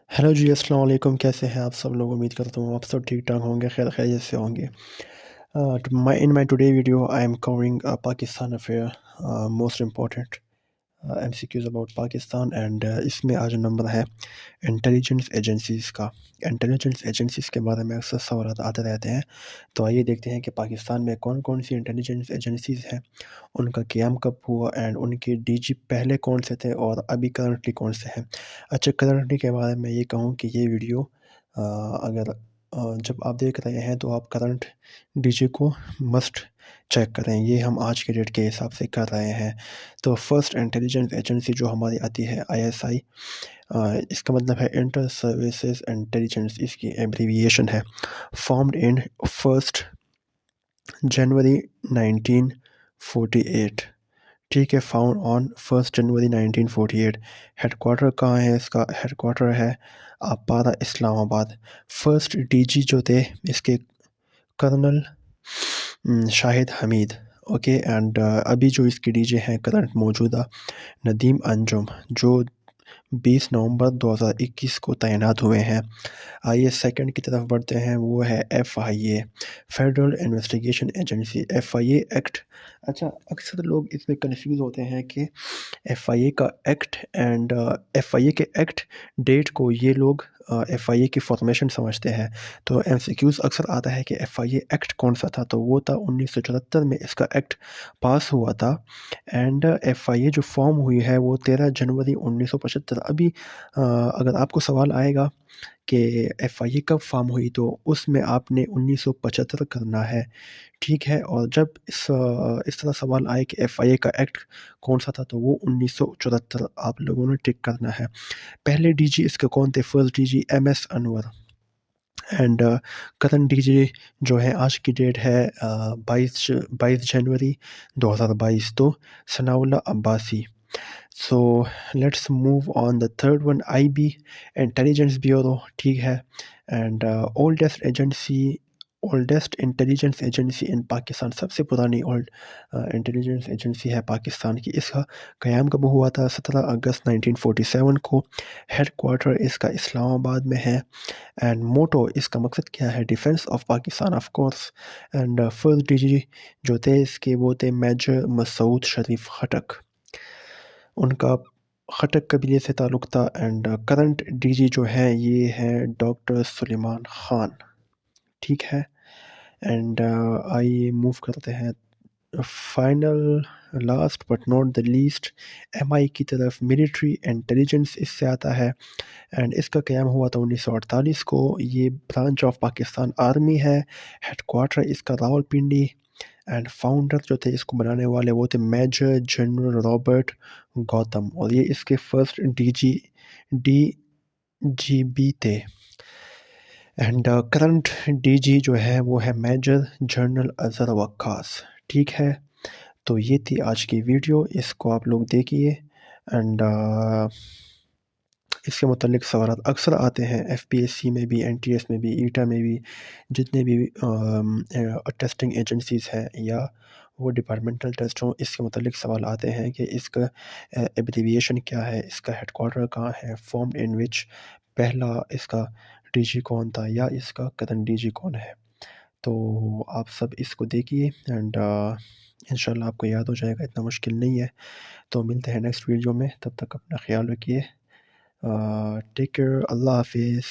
Hello जी, अस्सलाम वालेकुम। कैसे हैं आप सब लोग? उम्मीद करता हूँ आप सब ठीक ठाक होंगे, खैर खैरियत से होंगे। In my today video, I am covering a Pakistan affair, most important MCQs about Pakistan and इसमें आज नंबर है इंटेलिजेंस एजेंसीज़ का। इंटेलिजेंस एजेंसीज़ के बारे में अक्सर सवाल आते रहते हैं, तो आइए देखते हैं कि पाकिस्तान में कौन कौन सी इंटेलिजेंस एजेंसीज़ हैं, उनका क़याम कब हुआ एंड उनके डीजी पहले कौन से थे और अभी करंटली कौन से हैं। अच्छा, करंटली के बारे में ये कहूँ कि ये वीडियो अगर जब आप देख रहे हैं तो आप करंट डीजी को मस्ट चेक करें। ये हम आज के डेट के हिसाब से कर रहे हैं। तो फर्स्ट इंटेलिजेंस एजेंसी जो हमारी आती है ISI, इसका मतलब है इंटर सर्विसेज इंटेलिजेंस, इसकी एब्रीविएशन है। फॉर्म्ड इन 1 जनवरी 1948। ठीक है, फाउंड ऑन 1 जनवरी 1948। हेडक्वार्टर कहाँ है इसका? हेडक्वार्टर है पारा, इस्लामाबाद। फर्स्ट डीजी जो थे इसके colonel Shahid Hameed. Okay and अभी जो इसके डीजी हैं करंट मौजूदा नदीम अंजुम, जो 20 नवंबर 2021 को तैनात हुए हैं। आइए सेकंड की तरफ बढ़ते हैं, वो है FIA, federal investigation agency. FIA act, अच्छा अक्सर लोग इसमें कंफ्यूज होते हैं कि FIA का एक्ट एंड FIA के एक्ट डेट को ये लोग FIA की फॉर्मेशन समझते हैं। तो MCQs अक्सर आता है कि FIA एक्ट कौन सा था, तो वो था 1974 में इसका एक्ट पास हुआ था एंड FIA जो फॉर्म हुई है वो 13 जनवरी 1975। अभी अगर आपको सवाल आएगा कि FIA कब फॉर्म हुई, तो उसमें आपने 1975 करना है, ठीक है। और जब इस तरह सवाल आए कि FIA का एक्ट कौन सा था, तो वो 1974 आप लोगों ने टिक करना है। पहले डीजी इसके कौन थे? First DG MS Anwar and current DG जो है आज की डेट है 22 जनवरी 2022, तो Sanaullah Abbasi. So let's move on the third one, IB intelligence bureau, ठीक है। एंड ओल्डेस्ट इंटेलिजेंस एजेंसी इन पाकिस्तान, सबसे पुरानी इंटेलिजेंस एजेंसी है पाकिस्तान की। इसका क़याम कब हुआ था? 17 अगस्त 1947 को। हेड क्वार्टर इसका इस्लामाबाद में है एंड मोटो, इसका मकसद क्या है? Defence of Pakistan of course. And first DG जो थे इसके वो थे मेजर मसूद शरीफ खटक, उनका खटक कबीले से ताल्लुक़ था। एंड करंट डीजी जो है ये है डॉक्टर सुलेमान खान, ठीक है। एंड आइए मूव करते हैं final, last but not the least, MI की तरफ। मिलिट्री इंटेलिजेंस इससे आता है एंड इसका क़याम हुआ था 1948 को। ये ब्रांच ऑफ पाकिस्तान आर्मी है। हेडक्वार्टर इसका रावलपिंडी एंड फाउंडर जो थे, इसको बनाने वाले वो थे मेजर जनरल रॉबर्ट गौतम, और ये इसके फर्स्ट DGB थे। एंड करंट डीजी जो है वो है मेजर जनरल अजहर वक्कास, ठीक है। तो ये थी आज की वीडियो, इसको आप लोग देखिए एंड इसके मुतालिक सवाल अक्सर आते हैं FPSC में भी, NTS में भी, ETEA में भी, जितने भी टेस्टिंग एजेंसीज़ हैं या वो डिपार्टमेंटल टेस्ट हों, इसके मुतालिक सवाल आते हैं कि इसका एब्रीविएशन क्या है, इसका हेडक्वार्टर कहाँ है, फॉर्म इन विच, पहला इसका डीजी कौन था या इसका करंट डीजी कौन है। तो आप सब इसको देखिए एंड इंशाल्लाह आपको याद हो जाएगा, इतना मुश्किल नहीं है। तो मिलते हैं नेक्स्ट वीडियो में, तब तक अपना ख्याल रखिए। टेक केयर, अल्लाह हाफिज़।